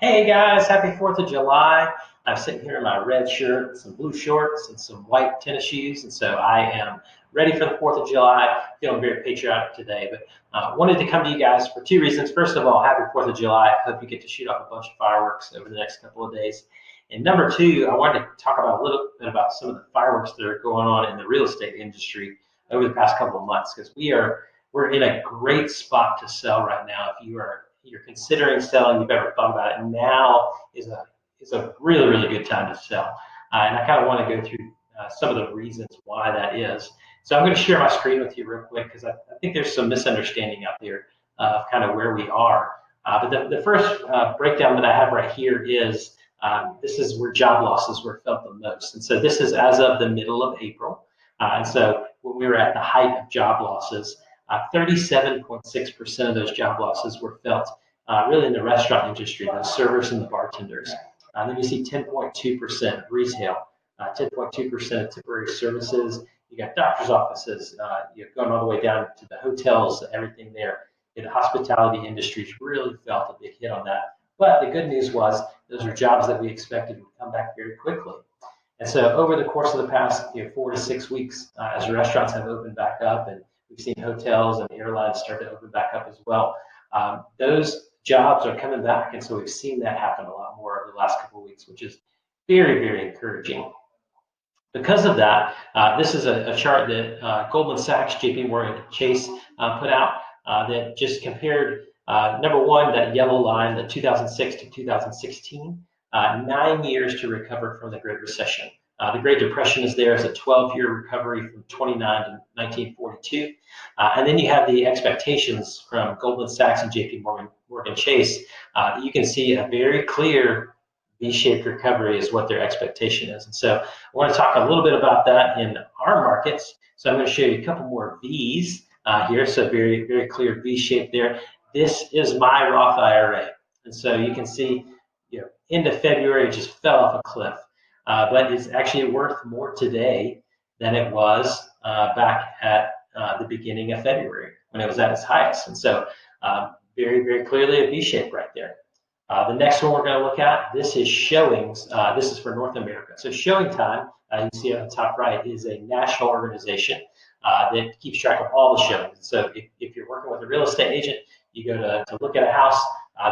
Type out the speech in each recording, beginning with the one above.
Hey guys, happy 4th of July. I'm sitting here in my red shirt, some blue shorts, and some white tennis shoes. And so I am ready for the 4th of July, feeling very patriotic today. But wanted to come to you guys for two reasons. First of all, happy 4th of July. I hope you get to shoot off a bunch of fireworks over the next couple of days. And number two, I wanted to talk about a little bit about some of the fireworks that are going on in the real estate industry over the past couple of months, because we're in a great spot to sell right now. If you're considering selling, you've ever thought about it, now is a really good time to sell. And I kind of want to go through some of the reasons why that is. So I'm going to share my screen with you real quick because I think there's some misunderstanding out there of kind of where we are. But the first breakdown that I have right here is this is where job losses were felt the most. And so this is as of the middle of April. And so when we were at the height of job losses, 37.6% of those job losses were felt really in the restaurant industry, the servers and the bartenders. Then you see 10.2% retail, 10.2% of temporary services. You got doctor's offices, you're going all the way down to the hotels, everything there. The hospitality industries really felt a big hit on that. But the good news was those are jobs that we expected would come back very quickly. And so over the course of the past 4 to 6 weeks, as restaurants have opened back up and we've seen hotels and airlines start to open back up as well, those jobs are coming back. And so we've seen that happen a lot more over the last couple of weeks, which is very encouraging. Because of that, this is a chart that Goldman Sachs, JP Morgan Chase put out that just compared, number one, that yellow line, the 2006 to 2016, 9 years to recover from the Great Recession. The Great Depression is there as a 12-year recovery from 29 to 1942. And then you have the expectations from Goldman Sachs and JP Morgan Chase. You can see a very clear V-shaped recovery is what their expectation is. And so I want to talk a little bit about that in our markets. So I'm going to show you a couple more V's here. So very clear V-shape there. This is my Roth IRA. And so you can see, end of February, it just fell off a cliff. But it's actually worth more today than it was back at the beginning of February when it was at its highest. And so very clearly a V-shape right there. The next one we're going to look at, this is showings. This is for North America. So Showing Time, you can see on the top right, is a national organization that keeps track of all the showings. So if you're working with a real estate agent, you go to look at a house,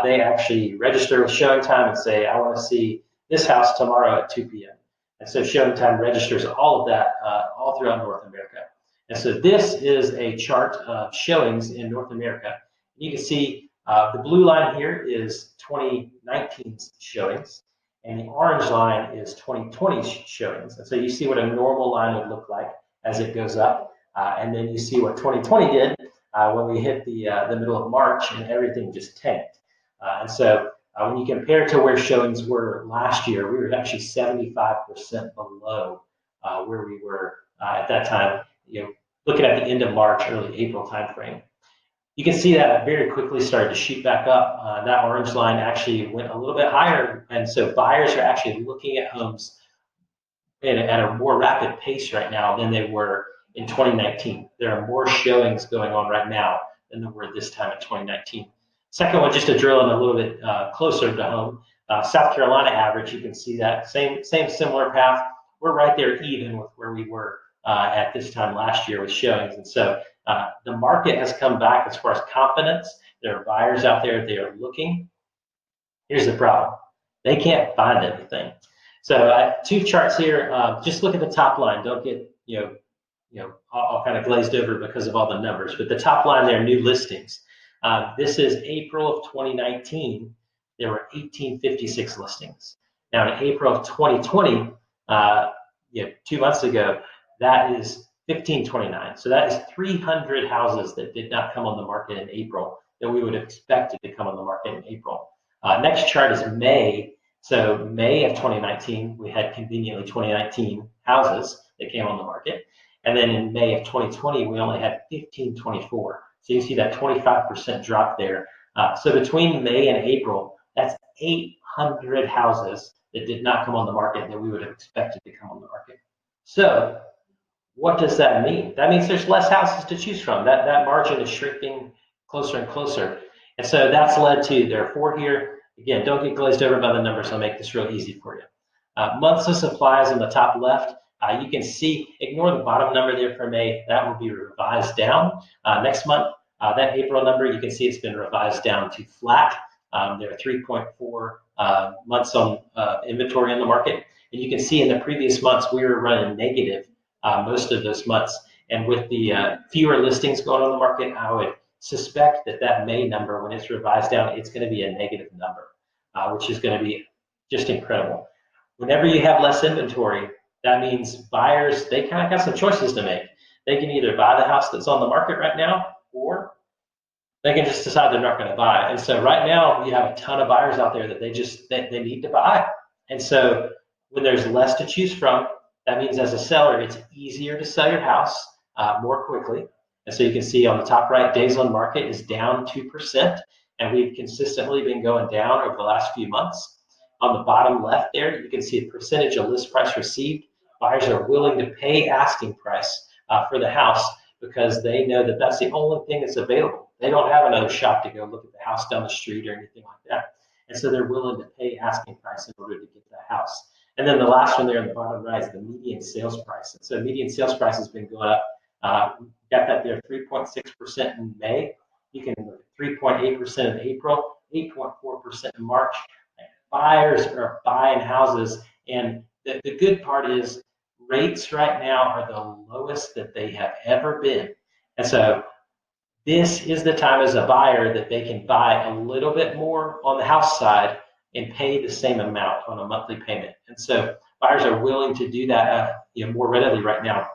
they actually register with Showing Time and say, I want to see this house tomorrow at 2 p.m. And so Showing Time registers all of that all throughout North America. And so this is a chart of showings in North America. You can see the blue line here is 2019's showings, and the orange line is 2020's showings. And so you see what a normal line would look like as it goes up, and then you see what 2020 did when we hit the middle of March and everything just tanked. And so when you compare to where showings were last year, we were actually 75% below where we were at that time. Looking at the end of March, early April timeframe. You can see that it very quickly started to shoot back up. That orange line actually went a little bit higher, and so buyers are actually looking at homes at a more rapid pace right now than they were in 2019. There are more showings going on right now than there were this time in 2019. Second one, just to drill in a little bit closer to home, South Carolina average, you can see that same similar path. We're right there even with where we were at this time last year with showings. And so the market has come back as far as confidence. There are buyers out there, they are looking. Here's the problem. They can't find anything. So two charts here. Just look at the top line. Don't get all kind of glazed over because of all the numbers. But the top line there, new listings. This is April of 2019. There were 1856 listings. Now in April of 2020, 2 months ago, that is 1529. So that is 300 houses that did not come on the market in April that we would have expected to come on the market in April. Next chart is May. So May of 2019, we had conveniently 2019 houses that came on the market. And then in May of 2020, we only had 1524. So you see that 25% drop there. So between May and April, that's 800 houses that did not come on the market that we would have expected to come on the market. So what does that mean? That means there's less houses to choose from. That margin is shrinking closer and closer. And so that's led to, there are four here, Again, don't get glazed over by the numbers. I'll make this real easy for you. Months of supplies on the top left. You can see, ignore the bottom number there for May. That will be revised down. Next month, that April number, you can see it's been revised down to flat. There are 3.4 months on inventory in the market. And you can see in the previous months, we were running negative most of those months. And with the fewer listings going on the market, I would suspect that that May number, when it's revised down, it's going to be a negative number, which is going to be just incredible. Whenever you have less inventory, that means buyers, they kind of got some choices to make. They can either buy the house that's on the market right now, or they can just decide they're not going to buy. And so right now, you have a ton of buyers out there that they need to buy. And so when there's less to choose from, that means as a seller, it's easier to sell your house more quickly. And so you can see on the top right, days on market is down 2%, and we've consistently been going down over the last few months. On the bottom left there, you can see a percentage of list price received. Buyers are willing to pay asking price for the house because they know that that's the only thing that's available. They don't have another shop to go look at the house down the street or anything like that. And so they're willing to pay asking price in order to get the house. And then the last one there on the bottom right is the median sales price. And so median sales price has been going up. Got that there, 3.6% in May. You can look at 3.8% in April, 8.4% in March. Buyers are buying houses, and the good part is rates right now are the lowest that they have ever been. And so this is the time as a buyer that they can buy a little bit more on the house side and pay the same amount on a monthly payment. And so buyers are willing to do that more readily right now.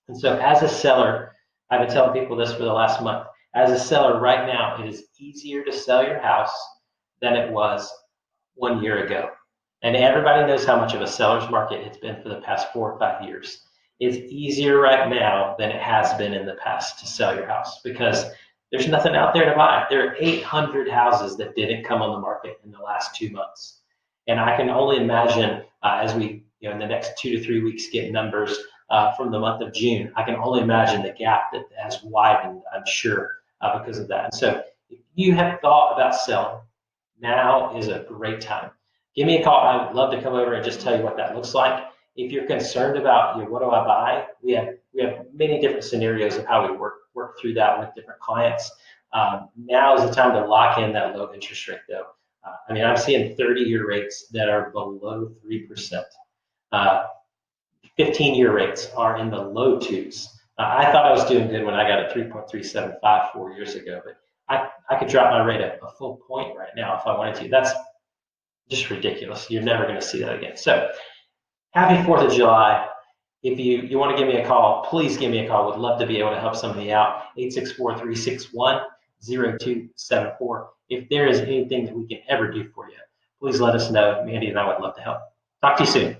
And so as a seller, I've been telling people this for the last month, as a seller right now, it is easier to sell your house than it was 1 year ago. And everybody knows how much of a seller's market it's been for the past 4 or 5 years. It's easier right now than it has been in the past to sell your house because there's nothing out there to buy. There are 800 houses that didn't come on the market in the last 2 months. And I can only imagine as we, in the next 2 to 3 weeks, get numbers from the month of June, I can only imagine the gap that has widened, I'm sure, because of that. And so if you have thought about selling, now is a great time. Give me a call. I would love to come over and just tell you what that looks like. If you're concerned about, what do I buy? We have many different scenarios of how we work through that with different clients. Now is the time to lock in that low interest rate, though. I'm seeing 30-year rates that are below 3%. 15-year rates are in the low 2s. I thought I was doing good when I got a 3.375 4 years ago, but I could drop my rate a full point right now if I wanted to. That's just ridiculous. You're never going to see that again. So happy 4th of July. If you want to give me a call, please give me a call. Would love to be able to help somebody out. 864-361-0274. If there is anything that we can ever do for you, please let us know. Mandy and I would love to help. Talk to you soon.